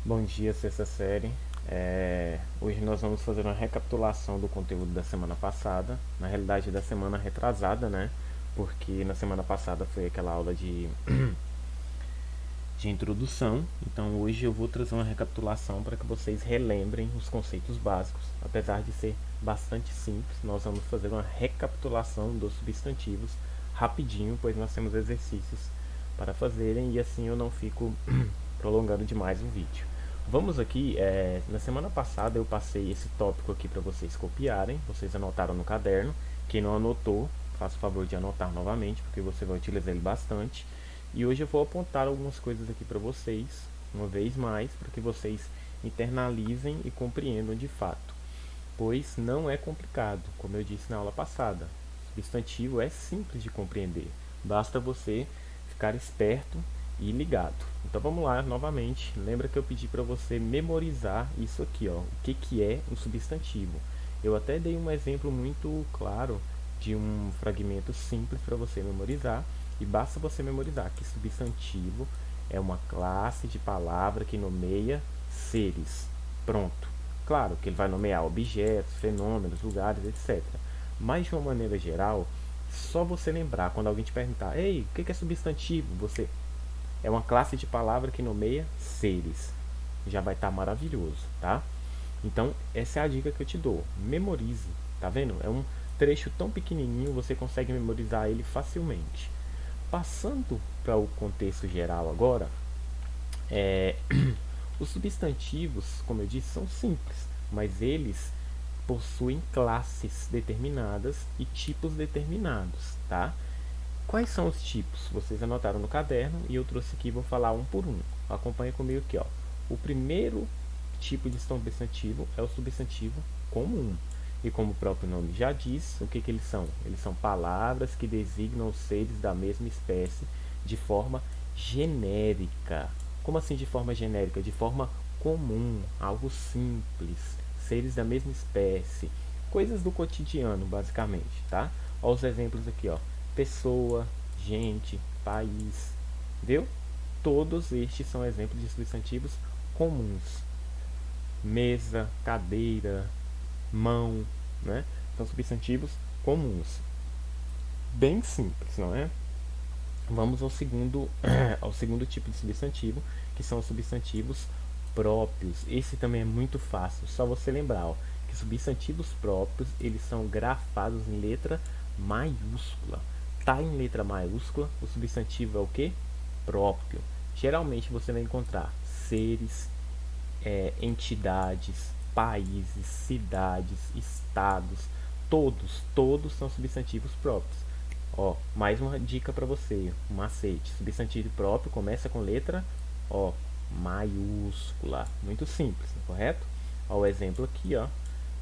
Bom dia, sexta série. Hoje nós vamos fazer uma recapitulação do conteúdo da semana passada, na realidade da semana retrasada, né? Porque na semana passada foi aquela aula de introdução, então hoje eu vou trazer uma recapitulação para que vocês relembrem os conceitos básicos. Apesar de ser bastante simples, nós vamos fazer uma recapitulação dos substantivos rapidinho, pois nós temos exercícios para fazerem e assim eu não fico prolongando demais o vídeo. Vamos aqui, na semana passada eu passei esse tópico aqui para vocês copiarem, vocês anotaram no caderno. Quem não anotou, faça o favor de anotar novamente, porque você vai utilizar ele bastante. E hoje eu vou apontar algumas coisas aqui para vocês, uma vez mais, para que vocês internalizem e compreendam de fato. Pois não é complicado, como eu disse na aula passada. Substantivo é simples de compreender, basta você ficar esperto e ligado. Então vamos lá novamente. Lembra que eu pedi para você memorizar isso aqui, ó. O que é um substantivo? Eu até dei um exemplo muito claro de um fragmento simples para você memorizar. E basta você memorizar que substantivo é uma classe de palavra que nomeia seres. Pronto. Claro que ele vai nomear objetos, fenômenos, lugares, etc. Mas de uma maneira geral, só você lembrar quando alguém te perguntar: ei, o que é substantivo? Você é uma classe de palavra que nomeia seres. Já vai estar maravilhoso, tá? Então, essa é a dica que eu te dou. Memorize, tá vendo? É um trecho tão pequenininho, você consegue memorizar ele facilmente. Passando para o contexto geral agora, é, os substantivos, como eu disse, são simples, mas eles possuem classes determinadas e tipos determinados, tá? Quais são os tipos? Vocês anotaram no caderno e eu trouxe aqui e vou falar um por um. Acompanhe comigo aqui, ó. O primeiro tipo de substantivo é o substantivo comum. E como o próprio nome já diz, o que eles são? Eles são palavras que designam seres da mesma espécie de forma genérica. Como assim de forma genérica? De forma comum, algo simples, seres da mesma espécie, coisas do cotidiano, basicamente, tá? Olha os exemplos aqui, ó. Pessoa, gente, país, viu? Todos estes são exemplos de substantivos comuns. Mesa, cadeira, mão, né? São substantivos comuns. Bem simples, não é? Vamos ao segundo, ao segundo tipo de substantivo, que são os substantivos próprios. Esse também é muito fácil, só você lembrar, ó, que substantivos próprios, eles são grafados em letra maiúscula. Tá em letra maiúscula, o substantivo é o que? Próprio. Geralmente você vai encontrar seres, entidades, países, cidades, estados, todos são substantivos próprios. Ó, mais uma dica para você, um macete. Substantivo próprio começa com letra O, maiúscula. Muito simples, correto? Ó, o exemplo aqui, ó.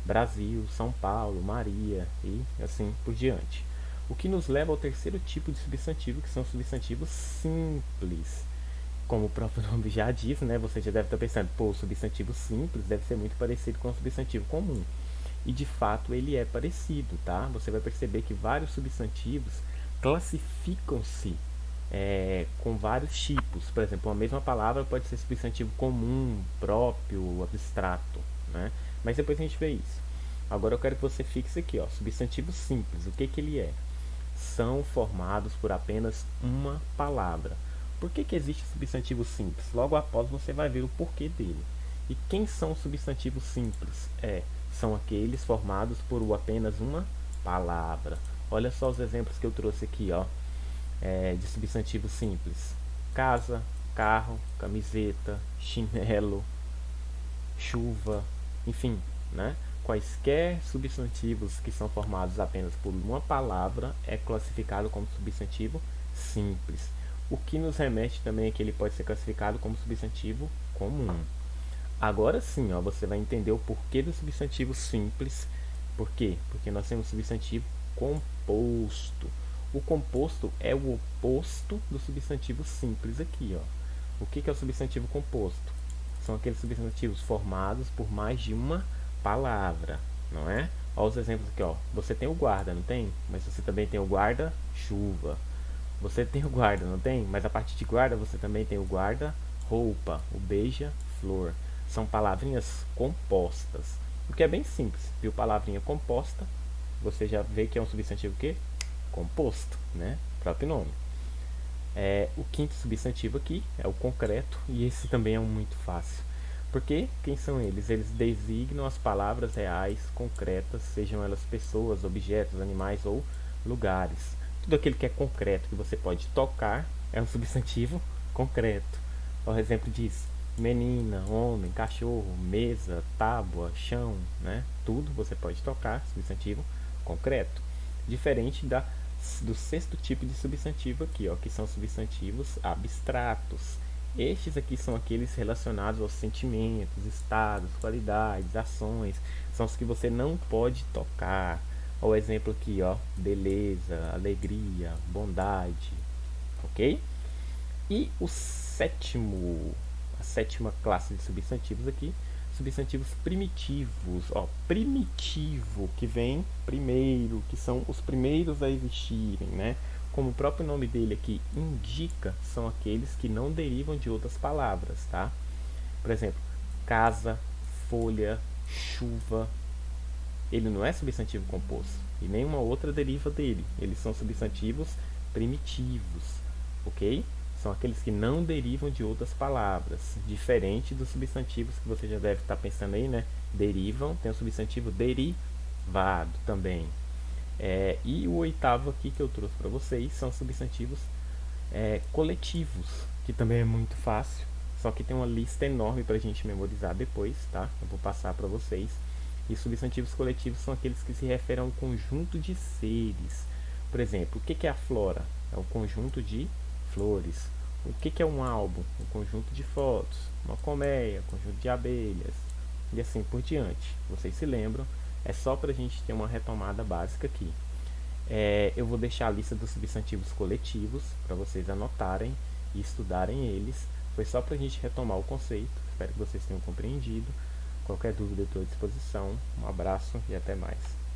Brasil, São Paulo, Maria e assim por diante. O que nos leva ao terceiro tipo de substantivo, que são substantivos simples. Como o próprio nome já diz, né? Você já deve estar pensando, pô, o substantivo simples deve ser muito parecido com o substantivo comum. E de fato ele é parecido, tá? Você vai perceber que vários substantivos classificam-se com vários tipos. Por exemplo, a mesma palavra pode ser substantivo comum, próprio, abstrato, né? Mas depois a gente vê isso. Agora eu quero que você fixe aqui, ó, substantivo simples. O que ele é? São formados por apenas uma palavra. Por que existe substantivo simples? Logo após você vai ver o porquê dele. E quem são os substantivos simples? São aqueles formados por apenas uma palavra. Olha só os exemplos que eu trouxe aqui, ó, de substantivos simples: casa, carro, camiseta, chinelo, chuva, enfim, né? Quaisquer substantivos que são formados apenas por uma palavra é classificado como substantivo simples. O que nos remete também é que ele pode ser classificado como substantivo comum. Agora sim, ó, você vai entender o porquê do substantivo simples. Por quê? Porque nós temos substantivo composto. O composto é o oposto do substantivo simples aqui, ó. O que é o substantivo composto? São aqueles substantivos formados por mais de uma palavra, não é? Olha os exemplos aqui, ó. Você tem o guarda, não tem? Mas você também tem o guarda-chuva. Você tem o guarda, não tem? Mas a partir de guarda você também tem o guarda roupa, o beija-flor. São palavrinhas compostas, o que é bem simples. Viu palavrinha composta, você já vê que é um substantivo o quê? Composto, né? Próprio nome. O quinto substantivo aqui é o concreto, e esse também é um muito fácil. Porque quem são eles? Eles designam as palavras reais, concretas, sejam elas pessoas, objetos, animais ou lugares. Tudo aquilo que é concreto, que você pode tocar, é um substantivo concreto. Por exemplo disso, menina, homem, cachorro, mesa, tábua, chão, né? Tudo você pode tocar, substantivo concreto. Diferente do sexto tipo de substantivo aqui, ó, que são substantivos abstratos. Estes aqui são aqueles relacionados aos sentimentos, estados, qualidades, ações. São os que você não pode tocar. O exemplo aqui, ó, beleza, alegria, bondade, ok? E a sétima classe de substantivos aqui, substantivos primitivos, ó, primitivo, que vem primeiro, que são os primeiros a existirem, né? Como o próprio nome dele aqui indica, são aqueles que não derivam de outras palavras, tá? Por exemplo, casa, folha, chuva. Ele não é substantivo composto e nenhuma outra deriva dele. Eles são substantivos primitivos, ok? São aqueles que não derivam de outras palavras, diferente dos substantivos que você já deve estar pensando aí, né? Derivam, tem o substantivo derivado também. E o oitavo aqui que eu trouxe para vocês são substantivos coletivos, que também é muito fácil, só que tem uma lista enorme para a gente memorizar depois, tá? Eu vou passar para vocês. E substantivos coletivos são aqueles que se referem a um conjunto de seres. Por exemplo, o que é a flora? É um conjunto de flores. O que é um álbum? Um conjunto de fotos. Uma colmeia, um conjunto de abelhas. E assim por diante. Vocês se lembram? É só para a gente ter uma retomada básica aqui. Eu vou deixar a lista dos substantivos coletivos para vocês anotarem e estudarem eles. Foi só para a gente retomar o conceito. Espero que vocês tenham compreendido. Qualquer dúvida, eu estou à disposição. Um abraço e até mais.